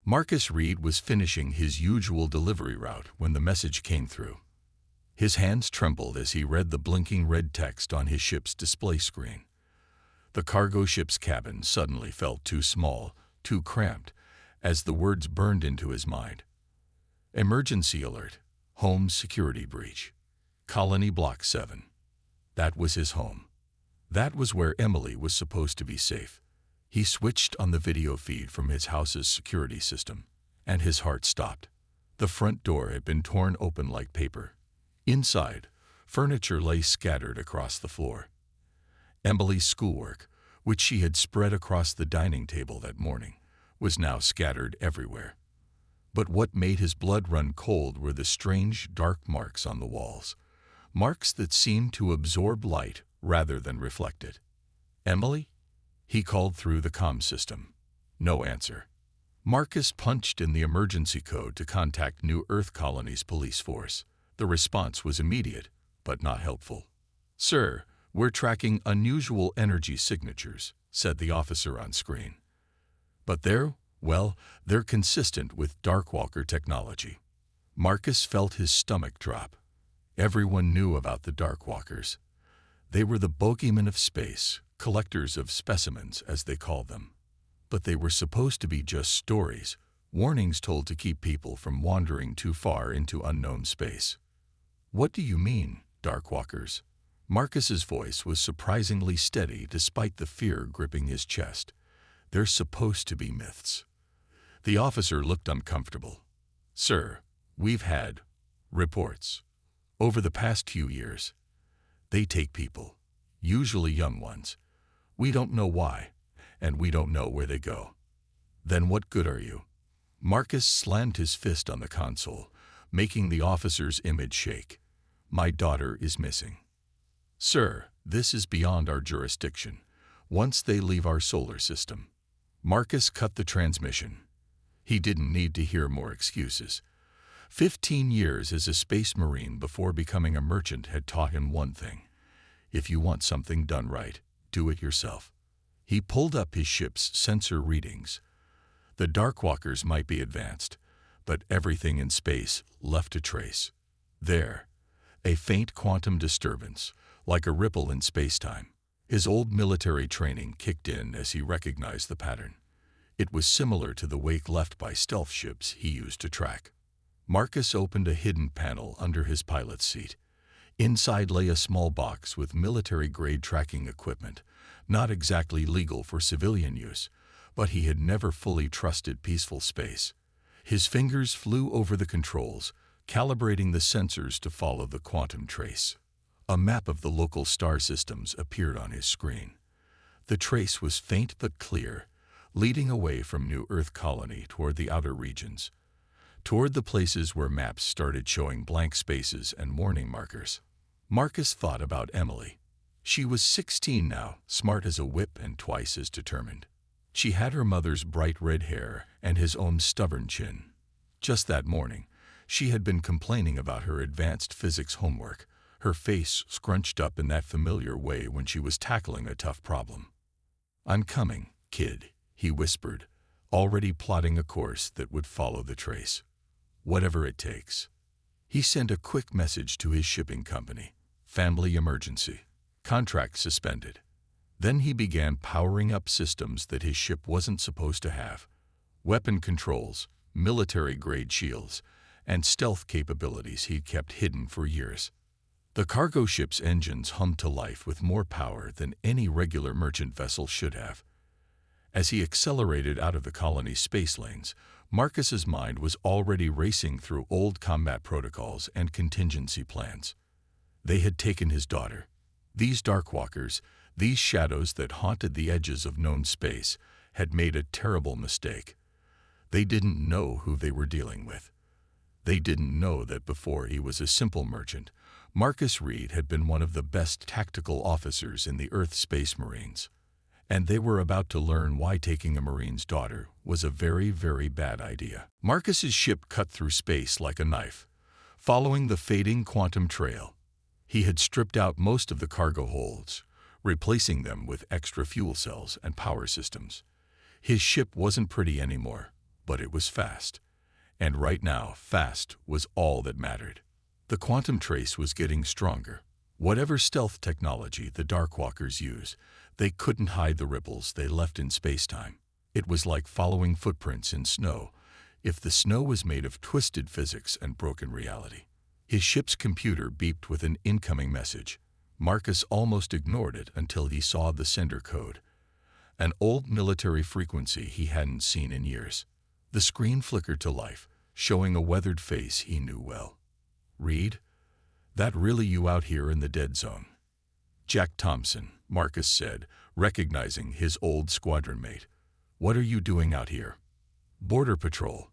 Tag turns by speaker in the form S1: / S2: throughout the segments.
S1: Marcus Reed was finishing his usual delivery route when the message came through. His hands trembled as he read the blinking red text on his ship's display screen. The cargo ship's cabin suddenly felt too small, too cramped, as the words burned into his mind. Emergency alert. Home security breach. Colony Block 7. That was his home. That was where Emily was supposed to be safe. He switched on the video feed from his house's security system, and his heart stopped. The front door had been torn open like paper. Inside, furniture lay scattered across the floor. Emily's schoolwork, which she had spread across the dining table that morning, was now scattered everywhere. But what made his blood run cold were the strange, dark marks on the walls, marks that seemed to absorb light rather than reflect it. "Emily?" He called through the comm system. No answer. Marcus punched in the emergency code to contact New Earth Colony's police force. The response was immediate, but not helpful. "Sir, we're tracking unusual energy signatures," said the officer on screen. "But they're consistent with Darkwalker technology." Marcus felt his stomach drop. Everyone knew about the Darkwalkers. They were the bogeymen of space, collectors of specimens, as they called them. But they were supposed to be just stories, warnings told to keep people from wandering too far into unknown space. "What do you mean, Darkwalkers?" Marcus's voice was surprisingly steady despite the fear gripping his chest. "They're supposed to be myths." The officer looked uncomfortable. "Sir, we've had reports over the past few years. They take people, usually young ones. We don't know why, and we don't know where they go." "Then what good are you?" Marcus slammed his fist on the console, making the officer's image shake. "My daughter is missing." "Sir, this is beyond our jurisdiction. Once they leave our solar system." Marcus cut the transmission. He didn't need to hear more excuses. 15 years as a space marine before becoming a merchant had taught him one thing: if you want something done right, do it yourself. He pulled up his ship's sensor readings. The Darkwalkers might be advanced, but everything in space left a trace. There, a faint quantum disturbance, like a ripple in space-time. His old military training kicked in as he recognized the pattern. It was similar to the wake left by stealth ships he used to track. Marcus opened a hidden panel under his pilot's seat. Inside lay a small box with military-grade tracking equipment, not exactly legal for civilian use, but he had never fully trusted peaceful space. His fingers flew over the controls, calibrating the sensors to follow the quantum trace. A map of the local star systems appeared on his screen. The trace was faint but clear, leading away from New Earth Colony toward the outer regions, toward the places where maps started showing blank spaces and warning markers. Marcus thought about Emily. She was 16 now, smart as a whip and twice as determined. She had her mother's bright red hair and his own stubborn chin. Just that morning, she had been complaining about her advanced physics homework, her face scrunched up in that familiar way when she was tackling a tough problem. "I'm coming, kid," he whispered, already plotting a course that would follow the trace. "Whatever it takes." He sent a quick message to his shipping company. "Family emergency. Contract suspended." Then he began powering up systems that his ship wasn't supposed to have. Weapon controls, military-grade shields, and stealth capabilities he'd kept hidden for years. The cargo ship's engines hummed to life with more power than any regular merchant vessel should have. As he accelerated out of the colony's space lanes, Marcus's mind was already racing through old combat protocols and contingency plans. They had taken his daughter. These Darkwalkers, these shadows that haunted the edges of known space, had made a terrible mistake. They didn't know who they were dealing with. They didn't know that before he was a simple merchant, Marcus Reed had been one of the best tactical officers in the Earth Space Marines. And they were about to learn why taking a Marine's daughter was a very, very bad idea. Marcus's ship cut through space like a knife, following the fading quantum trail. He had stripped out most of the cargo holds, replacing them with extra fuel cells and power systems. His ship wasn't pretty anymore, but it was fast. And right now, fast was all that mattered. The quantum trace was getting stronger. Whatever stealth technology the Darkwalkers use, they couldn't hide the ripples they left in space-time. It was like following footprints in snow, if the snow was made of twisted physics and broken reality. His ship's computer beeped with an incoming message. Marcus almost ignored it until he saw the sender code, an old military frequency he hadn't seen in years. The screen flickered to life, showing a weathered face he knew well. "Reed? That really you out here in the dead zone?" "Jack Thompson," Marcus said, recognizing his old squadron mate. "What are you doing out here?" "Border patrol.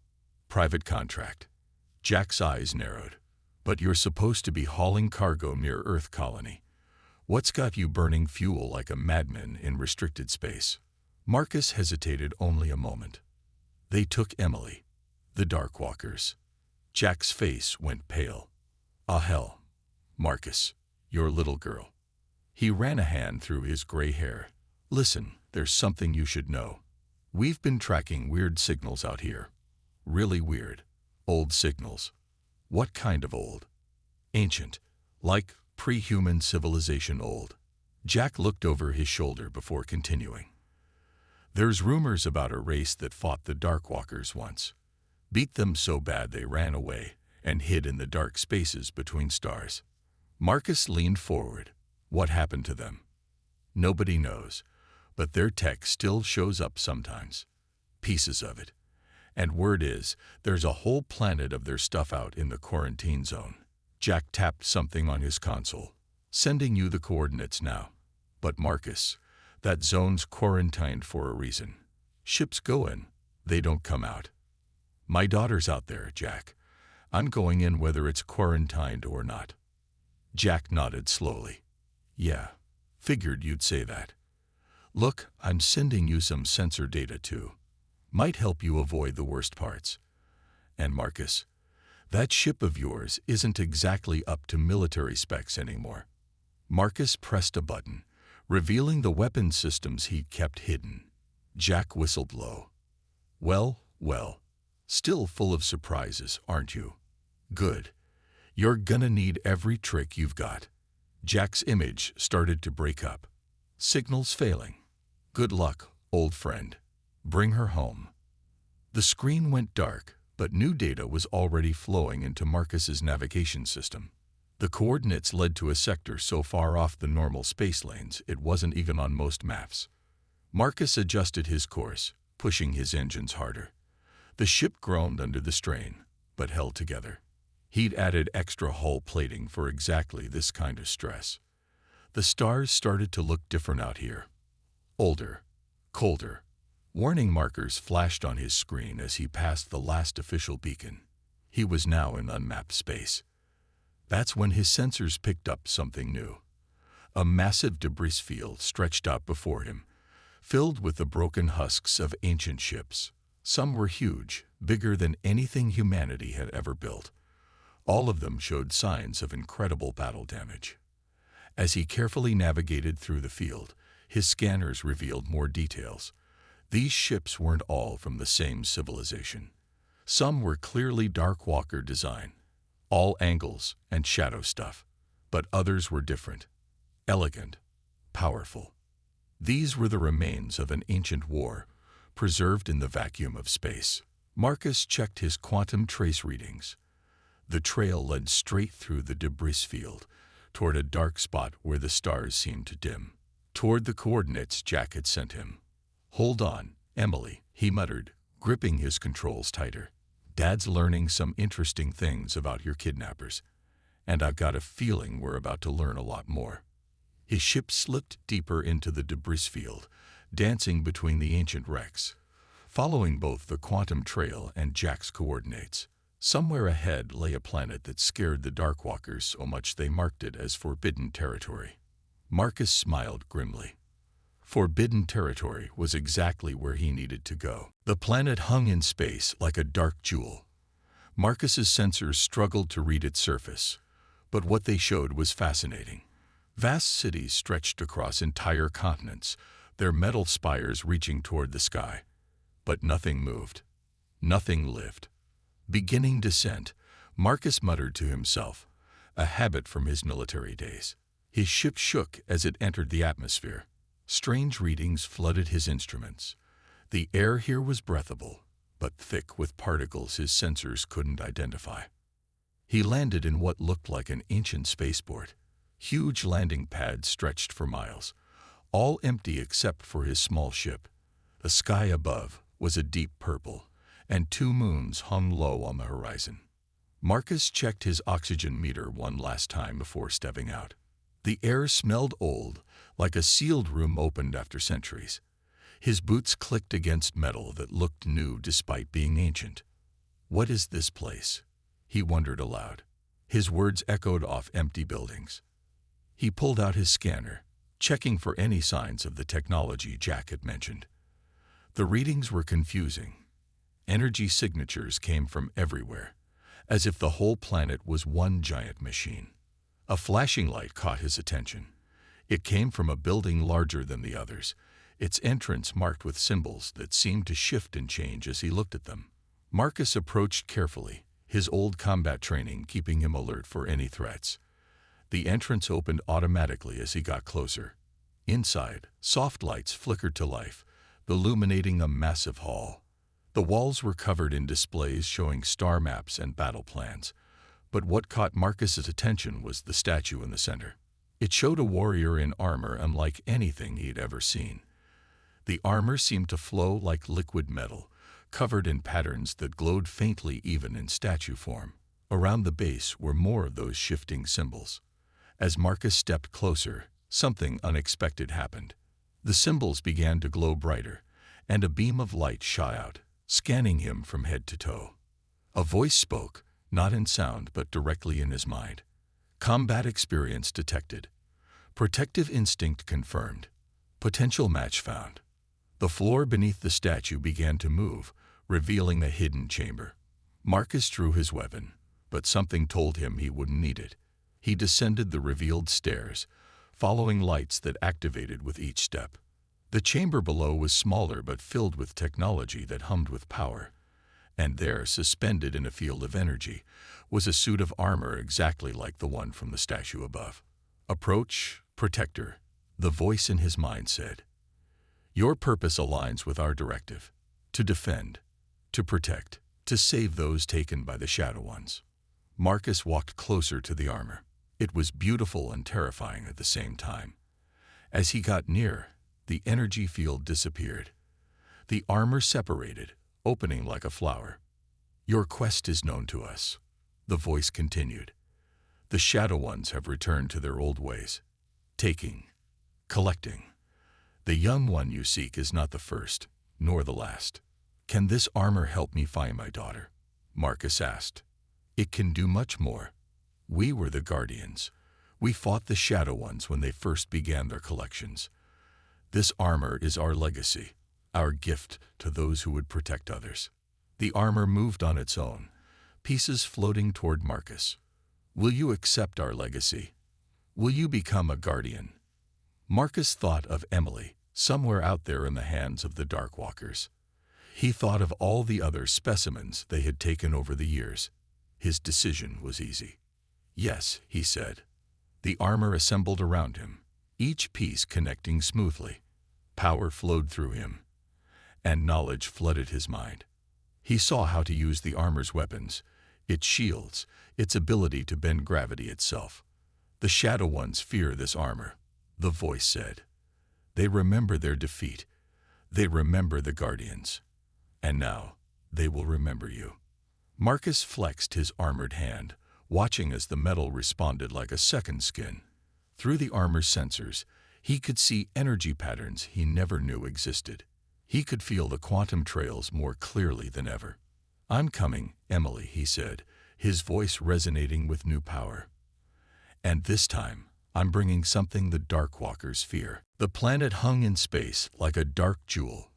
S1: Private contract." Jack's eyes narrowed. "But you're supposed to be hauling cargo near Earth colony. What's got you burning fuel like a madman in restricted space?" Marcus hesitated only a moment. "They took Emily. The Darkwalkers." Jack's face went pale. "Ah, hell. Marcus, your little girl." He ran a hand through his gray hair. "Listen, there's something you should know. We've been tracking weird signals out here. Really weird. Old signals." "What kind of old?" "Ancient. Like pre-human civilization old." Jack looked over his shoulder before continuing. "There's rumors about a race that fought the Darkwalkers once. Beat them so bad they ran away and hid in the dark spaces between stars." Marcus leaned forward. "What happened to them?" "Nobody knows, but their tech still shows up sometimes. Pieces of it. And word is, there's a whole planet of their stuff out in the quarantine zone." Jack tapped something on his console. "Sending you the coordinates now." "But Marcus, that zone's quarantined for a reason. Ships go in, they don't come out." "My daughter's out there, Jack. I'm going in whether it's quarantined or not." Jack nodded slowly. "Yeah, figured you'd say that. Look, I'm sending you some sensor data too. Might help you avoid the worst parts. And Marcus, that ship of yours isn't exactly up to military specs anymore." Marcus pressed a button, revealing the weapon systems he'd kept hidden. Jack whistled low. Well, still full of surprises, aren't you? Good. You're gonna need every trick you've got." Jack's image started to break up. "Signal's failing. Good luck, old friend. Bring her home." The screen went dark, but new data was already flowing into Marcus's navigation system. The coordinates led to a sector so far off the normal space lanes it wasn't even on most maps. Marcus adjusted his course, pushing his engines harder. The ship groaned under the strain, but held together. He'd added extra hull plating for exactly this kind of stress. The stars started to look different out here. Older, colder. Warning markers flashed on his screen as he passed the last official beacon. He was now in unmapped space. That's when his sensors picked up something new. A massive debris field stretched out before him, filled with the broken husks of ancient ships. Some were huge, bigger than anything humanity had ever built. All of them showed signs of incredible battle damage. As he carefully navigated through the field, his scanners revealed more details. These ships weren't all from the same civilization. Some were clearly Darkwalker design, all angles and shadow stuff, but others were different, elegant, powerful. These were the remains of an ancient war, preserved in the vacuum of space. Marcus checked his quantum trace readings. The trail led straight through the debris field, toward a dark spot where the stars seemed to dim, toward the coordinates Jack had sent him. "Hold on, Emily," he muttered, gripping his controls tighter. "Dad's learning some interesting things about your kidnappers, and I've got a feeling we're about to learn a lot more." His ship slipped deeper into the debris field, dancing between the ancient wrecks, following both the quantum trail and Jack's coordinates. Somewhere ahead lay a planet that scared the Darkwalkers so much they marked it as forbidden territory. Marcus smiled grimly. Forbidden territory was exactly where he needed to go. The planet hung in space like a dark jewel. Marcus's sensors struggled to read its surface, but what they showed was fascinating. Vast cities stretched across entire continents, their metal spires reaching toward the sky. But nothing moved. Nothing lived. Beginning descent, Marcus muttered to himself, a habit from his military days. His ship shook as it entered the atmosphere. Strange readings flooded his instruments. The air here was breathable, but thick with particles his sensors couldn't identify. He landed in what looked like an ancient spaceport. Huge landing pads stretched for miles, all empty except for his small ship. The sky above was a deep purple, and 2 moons hung low on the horizon. Marcus checked his oxygen meter one last time before stepping out. The air smelled old, like a sealed room opened after centuries. His boots clicked against metal that looked new despite being ancient. What is this place? He wondered aloud. His words echoed off empty buildings. He pulled out his scanner, checking for any signs of the technology Jack had mentioned. The readings were confusing. Energy signatures came from everywhere, as if the whole planet was one giant machine. A flashing light caught his attention. It came from a building larger than the others, its entrance marked with symbols that seemed to shift and change as he looked at them. Marcus approached carefully, his old combat training keeping him alert for any threats. The entrance opened automatically as he got closer. Inside, soft lights flickered to life, illuminating a massive hall. The walls were covered in displays showing star maps and battle plans, but what caught Marcus's attention was the statue in the center. It showed a warrior in armor unlike anything he'd ever seen. The armor seemed to flow like liquid metal, covered in patterns that glowed faintly even in statue form. Around the base were more of those shifting symbols. As Marcus stepped closer, something unexpected happened. The symbols began to glow brighter, and a beam of light shot out, scanning him from head to toe. A voice spoke, not in sound but directly in his mind. Combat experience detected. Protective instinct confirmed. Potential match found. The floor beneath the statue began to move, revealing a hidden chamber. Marcus drew his weapon, but something told him he wouldn't need it. He descended the revealed stairs, following lights that activated with each step. The chamber below was smaller but filled with technology that hummed with power. And there, suspended in a field of energy, was a suit of armor exactly like the one from the statue above. "Approach, Protector," the voice in his mind said. "Your purpose aligns with our directive. To defend, to protect, to save those taken by the Shadow Ones." Marcus walked closer to the armor. It was beautiful and terrifying at the same time. As he got near, the energy field disappeared. The armor separated, opening like a flower. "Your quest is known to us," the voice continued. "The Shadow Ones have returned to their old ways. Taking, collecting. The young one you seek is not the first, nor the last." "Can this armor help me find my daughter?" Marcus asked. "It can do much more. We were the Guardians. We fought the Shadow Ones when they first began their collections. This armor is our legacy, our gift to those who would protect others." The armor moved on its own, pieces floating toward Marcus. "Will you accept our legacy? Will you become a Guardian?" Marcus thought of Emily, somewhere out there in the hands of the Darkwalkers. He thought of all the other specimens they had taken over the years. His decision was easy. "Yes," he said. The armor assembled around him, each piece connecting smoothly. Power flowed through him, and knowledge flooded his mind. He saw how to use the armor's weapons, its shields, its ability to bend gravity itself. "The Shadow Ones fear this armor," the voice said. "They remember their defeat. They remember the Guardians. And now, they will remember you." Marcus flexed his armored hand, watching as the metal responded like a second skin. Through the armor's sensors, he could see energy patterns he never knew existed. He could feel the quantum trails more clearly than ever. "I'm coming, Emily," he said, his voice resonating with new power. "And this time, I'm bringing something the Darkwalkers fear." The planet hung in space like a dark jewel.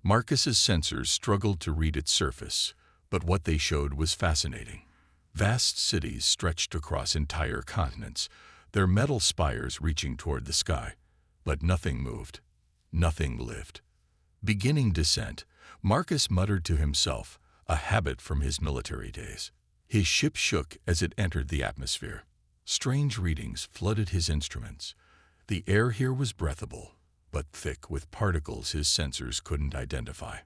S1: Marcus's sensors struggled to read its surface, but what they showed was fascinating. Vast cities stretched across entire continents, their metal spires reaching toward the sky. But nothing moved. Nothing lived. Beginning descent, Marcus muttered to himself, a habit from his military days. His ship shook as it entered the atmosphere. Strange readings flooded his instruments. The air here was breathable, but thick with particles his sensors couldn't identify.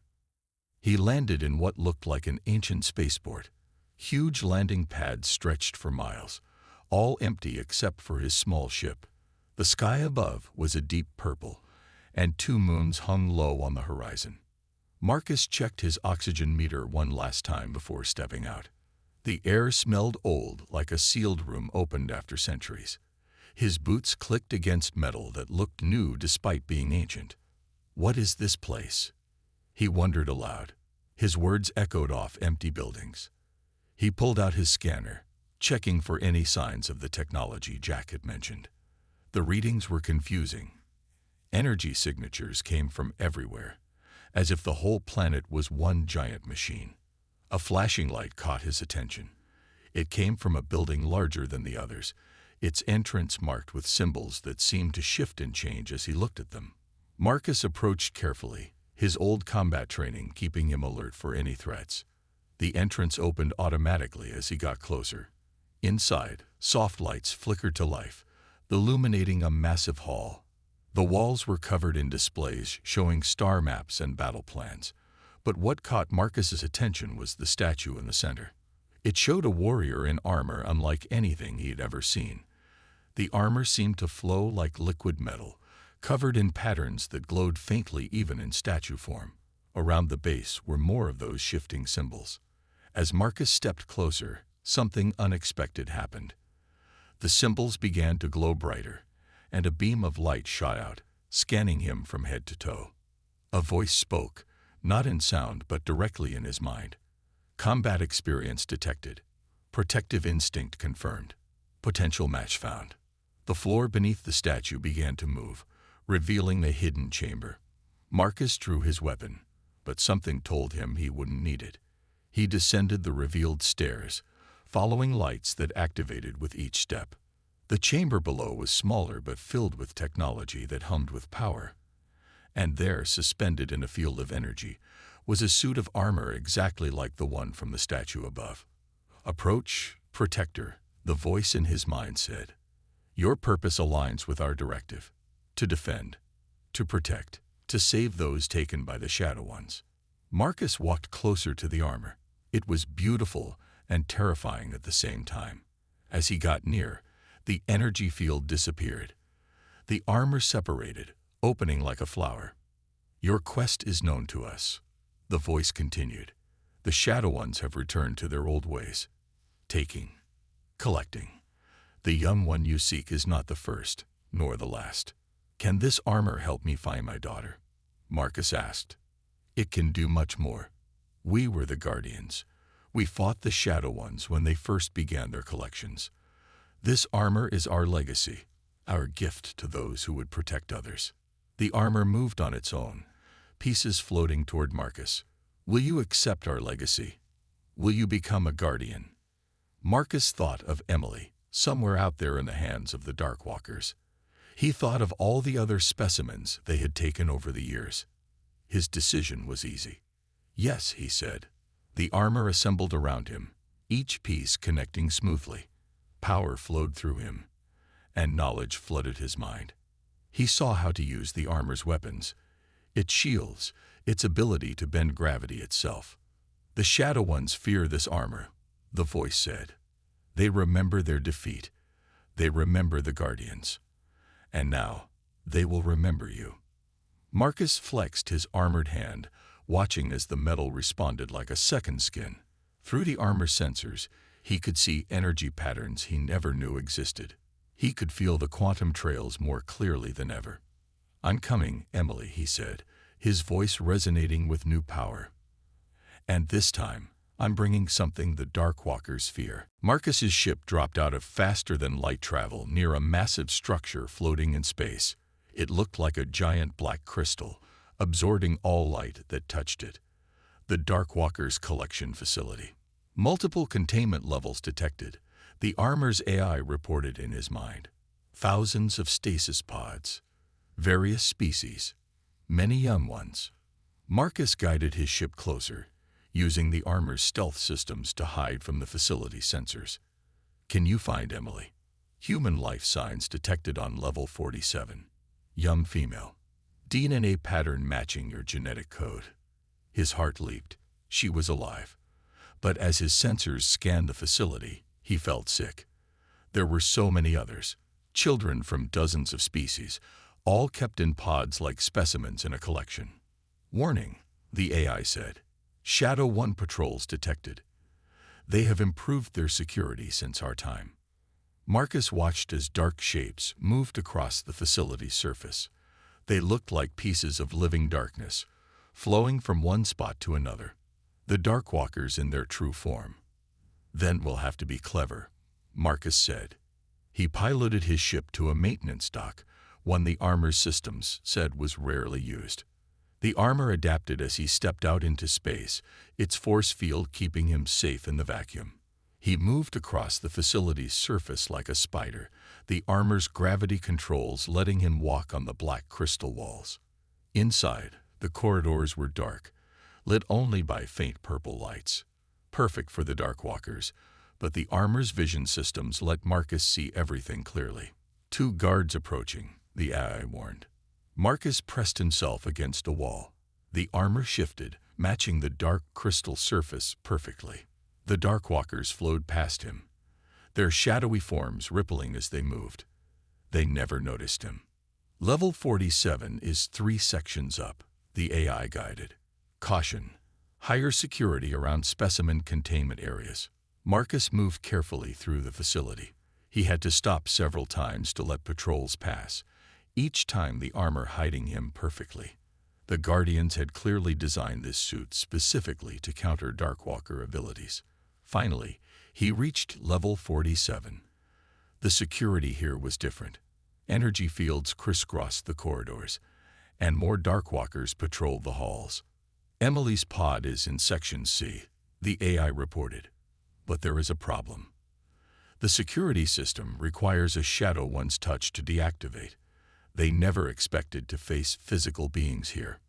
S1: He landed in what looked like an ancient spaceport. Huge landing pads stretched for miles, all empty except for his small ship. The sky above was a deep purple, and 2 moons hung low on the horizon. Marcus checked his oxygen meter one last time before stepping out. The air smelled old, like a sealed room opened after centuries. His boots clicked against metal that looked new despite being ancient. What is this place? He wondered aloud. His words echoed off empty buildings. He pulled out his scanner, checking for any signs of the technology Jack had mentioned. The readings were confusing. Energy signatures came from everywhere, as if the whole planet was one giant machine. A flashing light caught his attention. It came from a building larger than the others, its entrance marked with symbols that seemed to shift and change as he looked at them. Marcus approached carefully, his old combat training keeping him alert for any threats. The entrance opened automatically as he got closer. Inside, soft lights flickered to life, illuminating a massive hall. The walls were covered in displays showing star maps and battle plans. But what caught Marcus's attention was the statue in the center. It showed a warrior in armor unlike anything he had ever seen. The armor seemed to flow like liquid metal, covered in patterns that glowed faintly even in statue form. Around the base were more of those shifting symbols. As Marcus stepped closer, something unexpected happened. The symbols began to glow brighter, and a beam of light shot out, scanning him from head to toe. A voice spoke, not in sound but directly in his mind. Combat experience detected. Protective instinct confirmed. Potential match found. The floor beneath the statue began to move, revealing the hidden chamber. Marcus drew his weapon, but something told him he wouldn't need it. He descended the revealed stairs, following lights that activated with each step. The chamber below was smaller but filled with technology that hummed with power. And there, suspended in a field of energy, was a suit of armor exactly like the one from the statue above. "Approach, Protector," the voice in his mind said. "Your purpose aligns with our directive. To defend, to protect, to save those taken by the Shadow Ones." Marcus walked closer to the armor. It was beautiful and terrifying at the same time. As he got near, the energy field disappeared. The armor separated, opening like a flower. "Your quest is known to us," the voice continued. "The Shadow Ones have returned to their old ways. Taking, collecting. The young one you seek is not the first, nor the last." "Can this armor help me find my daughter?" Marcus asked. "It can do much more. We were the Guardians. We fought the Shadow Ones when they first began their collections. This armor is our legacy, our gift to those who would protect others." The armor moved on its own, pieces floating toward Marcus. "Will you accept our legacy? Will you become a Guardian?" Marcus thought of Emily, somewhere out there in the hands of the Darkwalkers. He thought of all the other specimens they had taken over the years. His decision was easy. "Yes," he said. The armor assembled around him, each piece connecting smoothly. Power flowed through him, and knowledge flooded his mind. He saw how to use the armor's weapons, its shields, its ability to bend gravity itself. "The Shadow Ones fear this armor," the voice said. "They remember their defeat. They remember the Guardians. And now, they will remember you." Marcus flexed his armored hand, watching as the metal responded like a second skin. Through the armor sensors, he could see energy patterns he never knew existed. He could feel the quantum trails more clearly than ever. "I'm coming, Emily," he said, his voice resonating with new power. "And this time, I'm bringing something the Darkwalkers fear." Marcus's ship dropped out of faster-than-light travel near a massive structure floating in space. It looked like a giant black crystal, absorbing all light that touched it. The Darkwalkers' collection facility. Multiple containment levels detected, the armor's AI reported in his mind. Thousands of stasis pods. Various species. Many young ones. Marcus guided his ship closer, using the armor's stealth systems to hide from the facility sensors. Can you find Emily? Human life signs detected on level 47. Young female. DNA pattern matching your genetic code. His heart leaped. She was alive. But as his sensors scanned the facility, he felt sick. There were so many others, children from dozens of species, all kept in pods like specimens in a collection. Warning, the AI said. Shadow 1 patrols detected. They have improved their security since our time. Marcus watched as dark shapes moved across the facility's surface. They looked like pieces of living darkness, flowing from one spot to another. The Darkwalkers in their true form. Then we'll have to be clever, Marcus said. He piloted his ship to a maintenance dock, one the armor's systems said was rarely used. The armor adapted as he stepped out into space, its force field keeping him safe in the vacuum. He moved across the facility's surface like a spider, the armor's gravity controls letting him walk on the black crystal walls. Inside, the corridors were dark, lit only by faint purple lights. Perfect for the Darkwalkers, but the armor's vision systems let Marcus see everything clearly. 2 guards approaching, the AI warned. Marcus pressed himself against a wall. The armor shifted, matching the dark crystal surface perfectly. The Darkwalkers flowed past him, their shadowy forms rippling as they moved. They never noticed him. Level 47 is 3 sections up, the AI guided. Caution. Higher security around specimen containment areas. Marcus moved carefully through the facility. He had to stop several times to let patrols pass, each time the armor hiding him perfectly. The Guardians had clearly designed this suit specifically to counter Darkwalker abilities. Finally, he reached level 47. The security here was different. Energy fields crisscrossed the corridors, and more Darkwalkers patrolled the halls. Emily's pod is in Section C, the AI reported. But there is a problem. The security system requires a Shadow 1's touch to deactivate. They never expected to face physical beings here.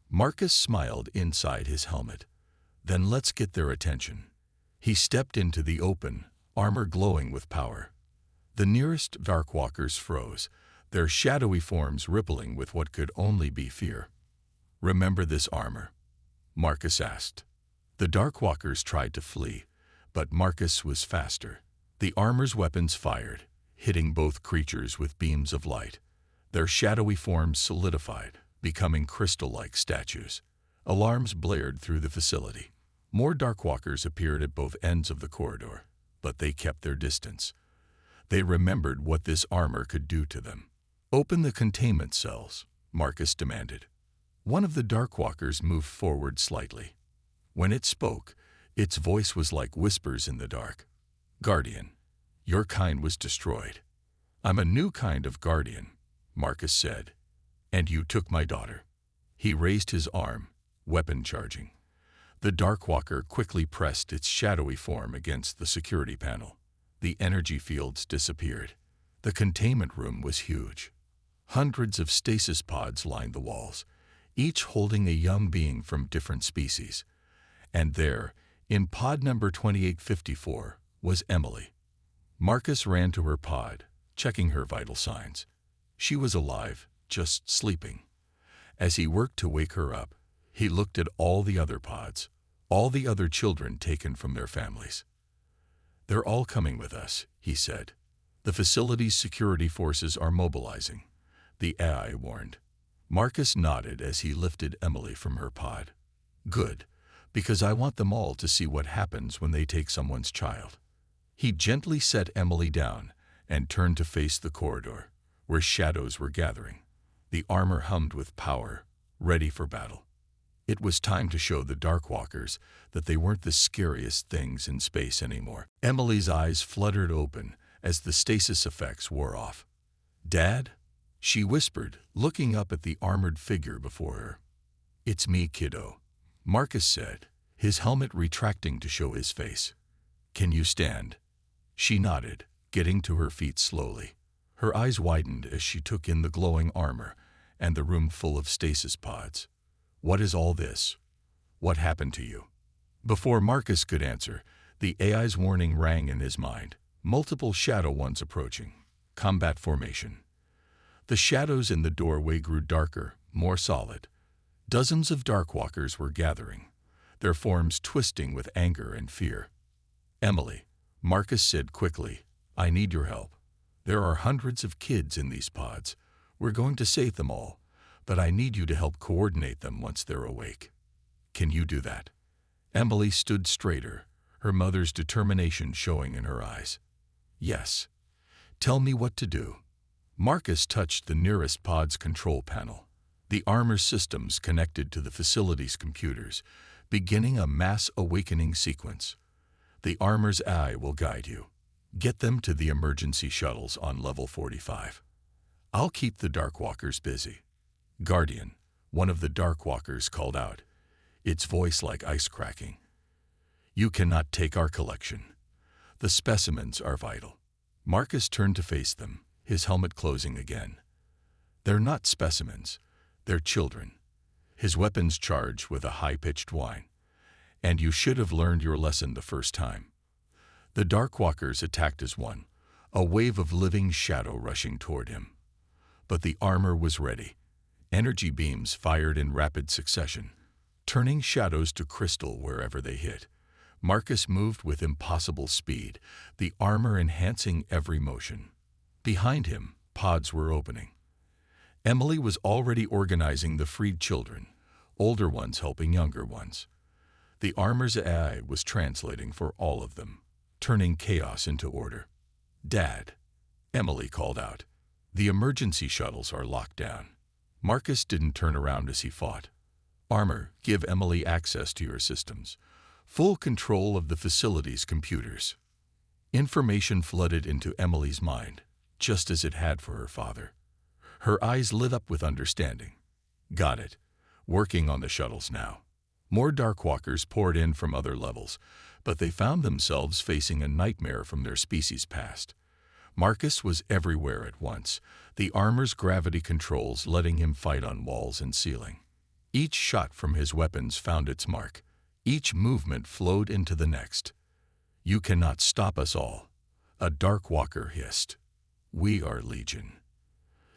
S1: Marcus smiled inside his helmet. Then let's get their attention. He stepped into the open, armor glowing with power. The nearest Darkwalkers froze, their shadowy forms rippling with what could only be fear. Remember this armor? Marcus asked. The Darkwalkers tried to flee, but Marcus was faster. The armor's weapons fired, hitting both creatures with beams of light. Their shadowy forms solidified, becoming crystal-like statues. Alarms blared through the facility. More Darkwalkers appeared at both ends of the corridor, but they kept their distance. They remembered what this armor could do to them. Open the containment cells, Marcus demanded. One of the Darkwalkers moved forward slightly. When it spoke, its voice was like whispers in the dark. Guardian, your kind was destroyed. I'm a new kind of Guardian, Marcus said. And you took my daughter. He raised his arm, weapon charging. The Darkwalker quickly pressed its shadowy form against the security panel. The energy fields disappeared. The containment room was huge. Hundreds of stasis pods lined the walls, each holding a young being from different species. And there, in pod number 2854, was Emily. Marcus ran to her pod, checking her vital signs. She was alive, just sleeping. As he worked to wake her up, he looked at all the other pods, all the other children taken from their families. They're all coming with us, he said. The facility's security forces are mobilizing, the AI warned. Marcus nodded as he lifted Emily from her pod. Good, because I want them all to see what happens when they take someone's child. He gently set Emily down and turned to face the corridor, where shadows were gathering. The armor hummed with power, ready for battle. It was time to show the Darkwalkers that they weren't the scariest things in space anymore. Emily's eyes fluttered open as the stasis effects wore off. Dad? She whispered, looking up at the armored figure before her. It's me, kiddo, Marcus said, his helmet retracting to show his face. Can you stand? She nodded, getting to her feet slowly. Her eyes widened as she took in the glowing armor and the room full of stasis pods. What is all this? What happened to you? Before Marcus could answer, the AI's warning rang in his mind. Multiple shadow ones approaching. Combat formation. The shadows in the doorway grew darker, more solid. Dozens of Darkwalkers were gathering, their forms twisting with anger and fear. Emily, Marcus said quickly, I need your help. There are hundreds of kids in these pods. We're going to save them all, but I need you to help coordinate them once they're awake. Can you do that? Emily stood straighter, her mother's determination showing in her eyes. Yes. Tell me what to do. Marcus touched the nearest pod's control panel. The armor systems connected to the facility's computers, beginning a mass awakening sequence. The armor's eye will guide you. Get them to the emergency shuttles on level 45. I'll keep the Darkwalkers busy. Guardian, one of the Darkwalkers called out, its voice like ice cracking. You cannot take our collection. The specimens are vital. Marcus turned to face them, his helmet closing again. They're not specimens, they're children. His weapons charged with a high-pitched whine. And you should have learned your lesson the first time. The Darkwalkers attacked as one, a wave of living shadow rushing toward him. But the armor was ready. Energy beams fired in rapid succession, turning shadows to crystal wherever they hit. Marcus moved with impossible speed, the armor enhancing every motion. Behind him, pods were opening. Emily was already organizing the freed children, older ones helping younger ones. The armor's AI was translating for all of them, turning chaos into order. Dad, Emily called out. The emergency shuttles are locked down. Marcus didn't turn around as he fought. Armor, give Emily access to your systems. Full control of the facility's computers. Information flooded into Emily's mind, just as it had for her father. Her eyes lit up with understanding. Got it. Working on the shuttles now. More Darkwalkers poured in from other levels, but they found themselves facing a nightmare from their species past. Marcus was everywhere at once, the armor's gravity controls letting him fight on walls and ceiling. Each shot from his weapons found its mark. Each movement flowed into the next. You cannot stop us all, a Darkwalker hissed. We are Legion.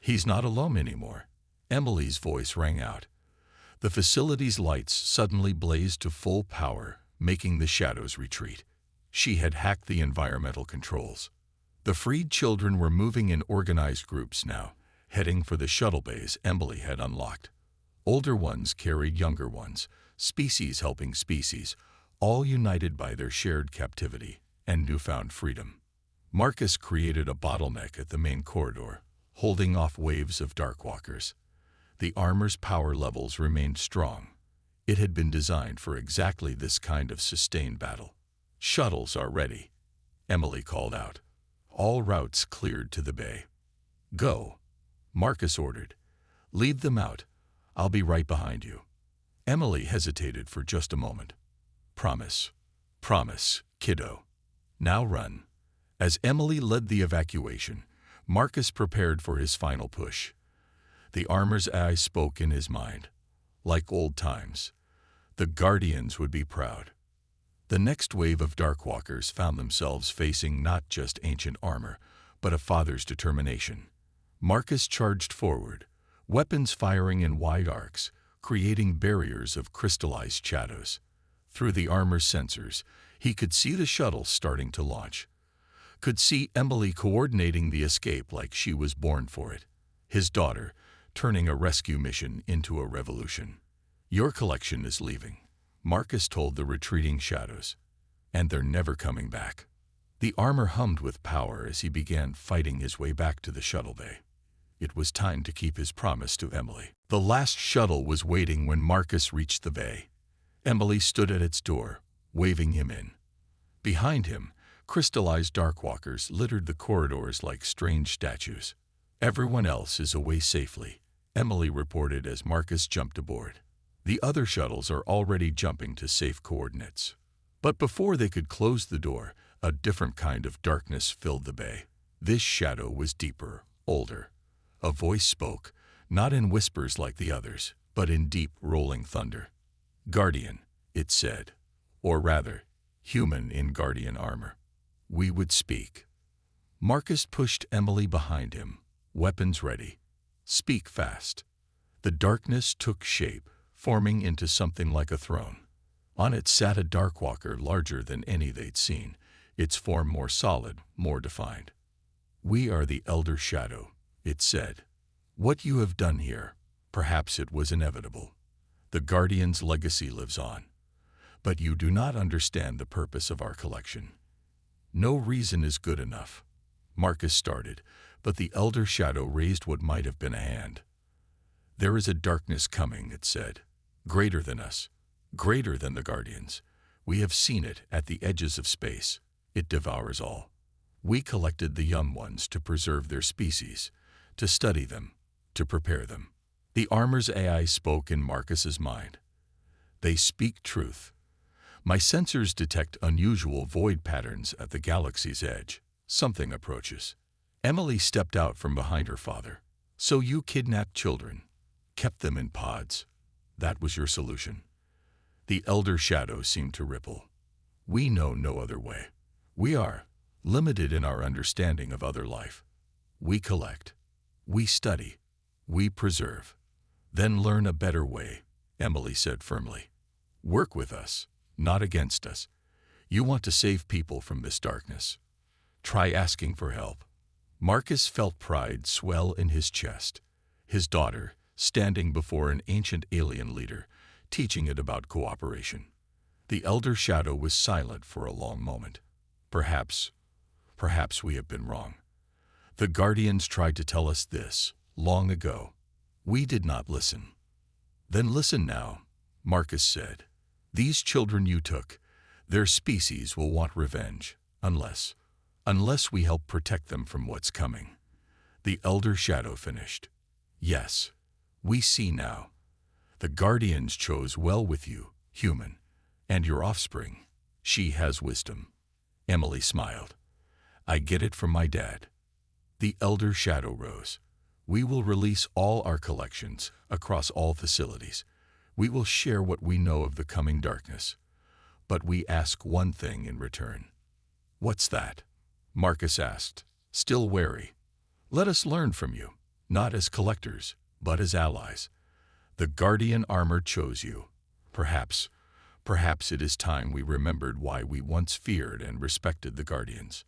S1: He's not alone anymore. Emily's voice rang out. The facility's lights suddenly blazed to full power, making the shadows retreat. She had hacked the environmental controls. The freed children were moving in organized groups now, heading for the shuttle bays Emily had unlocked. Older ones carried younger ones, species helping species, all united by their shared captivity and newfound freedom. Marcus created a bottleneck at the main corridor, holding off waves of Darkwalkers. The armor's power levels remained strong. It had been designed for exactly this kind of sustained battle. Shuttles are ready, Emily called out. All routes cleared to the bay. Go, Marcus ordered. Lead them out. I'll be right behind you. Emily hesitated for just a moment. Promise. Promise, kiddo. Now run. As Emily led the evacuation, Marcus prepared for his final push. The armor's eye spoke in his mind. Like old times, the Guardians would be proud. The next wave of Darkwalkers found themselves facing not just ancient armor, but a father's determination. Marcus charged forward, weapons firing in wide arcs, creating barriers of crystallized shadows. Through the armor's sensors, he could see the shuttle starting to launch. Could see Emily coordinating the escape like she was born for it. His daughter, turning a rescue mission into a revolution. Your collection is leaving, Marcus told the retreating shadows. And they're never coming back. The armor hummed with power as he began fighting his way back to the shuttle bay. It was time to keep his promise to Emily. The last shuttle was waiting when Marcus reached the bay. Emily stood at its door, waving him in. Behind him, crystallized Darkwalkers littered the corridors like strange statues. Everyone else is away safely, Emily reported as Marcus jumped aboard. The other shuttles are already jumping to safe coordinates. But before they could close the door, a different kind of darkness filled the bay. This shadow was deeper, older. A voice spoke, not in whispers like the others, but in deep, rolling thunder. Guardian, it said. or rather, human in guardian armor. We would speak. Marcus pushed Emily behind him, weapons ready. Speak fast. The darkness took shape, forming into something like a throne. On it sat a darkwalker larger than any they'd seen, its form more solid, more defined. "We are the Elder Shadow," it said. "What you have done here, perhaps it was inevitable. The Guardian's legacy lives on. But you do not understand the purpose of our collection. No reason is good enough." Marcus started, but the Elder Shadow raised what might have been a hand. "There is a darkness coming," it said. "Greater than us, greater than the Guardians. We have seen it at the edges of space. It devours all. We collected the young ones to preserve their species, to study them, to prepare them." The armor's AI spoke in Marcus's mind. "They speak truth. My sensors detect unusual void patterns at the galaxy's edge. Something approaches." Emily stepped out from behind her father. "So you kidnapped children, kept them in pods. That was your solution?" The Elder Shadow seemed to ripple. "We know no other way. We are limited in our understanding of other life. We collect, we study, we preserve, then learn a better way," Emily said firmly. "Work with us, not against us. You want to save people from this darkness. Try asking for help." Marcus felt pride swell in his chest. His daughter, standing before an ancient alien leader, teaching it about cooperation. The Elder Shadow was silent for a long moment. Perhaps we have been wrong. The Guardians tried to tell us this long ago. We did not listen." "Then listen now," Marcus said. "These children you took, their species will want revenge, unless we help protect them from what's coming." The Elder Shadow finished. "Yes, we see now. The Guardians chose well with you, human, and your offspring. She has wisdom." Emily smiled. "I get it from my dad." The Elder Shadow rose. "We will release all our collections across all facilities. We will share what we know of the coming darkness. But we ask one thing in return." "What's that?" Marcus asked, still wary. "Let us learn from you, not as collectors, but as allies. The Guardian armor chose you. Perhaps it is time we remembered why we once feared and respected the Guardians."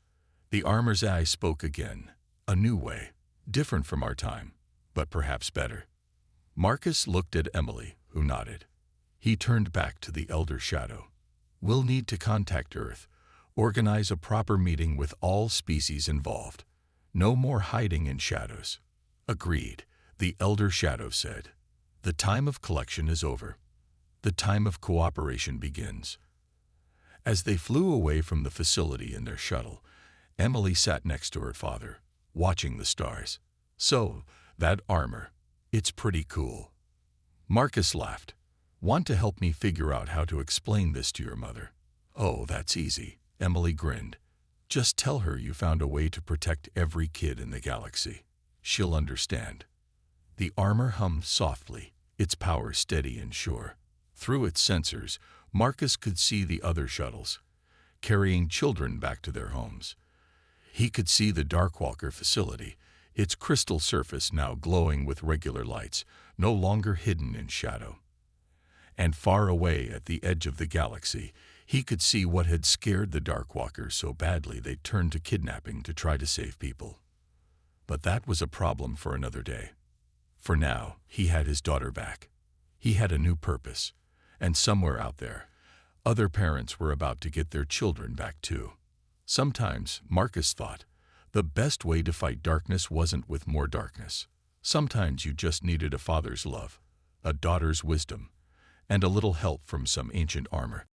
S1: The armor's eye spoke again, a new way, different from our time, but perhaps better. Marcus looked at Emily, who nodded. He turned back to the Elder Shadow. "We'll need to contact Earth, organize a proper meeting with all species involved. No more hiding in shadows." "Agreed," the Elder Shadow said. "The time of collection is over. The time of cooperation begins." As they flew away from the facility in their shuttle, Emily sat next to her father, watching the stars. "So, that armor, it's pretty cool." Marcus laughed. "Want to help me figure out how to explain this to your mother?" "Oh, that's easy," Emily grinned. "Just tell her you found a way to protect every kid in the galaxy. She'll understand." The armor hummed softly, its power steady and sure. Through its sensors, Marcus could see the other shuttles, carrying children back to their homes. He could see the Darkwalker facility, its crystal surface now glowing with regular lights, no longer hidden in shadow. And far away at the edge of the galaxy, he could see what had scared the Darkwalkers so badly they turned to kidnapping to try to save people. But that was a problem for another day. For now, he had his daughter back. He had a new purpose. And somewhere out there, other parents were about to get their children back too. Sometimes, Marcus thought, the best way to fight darkness wasn't with more darkness. Sometimes you just needed a father's love, a daughter's wisdom, and a little help from some ancient armor.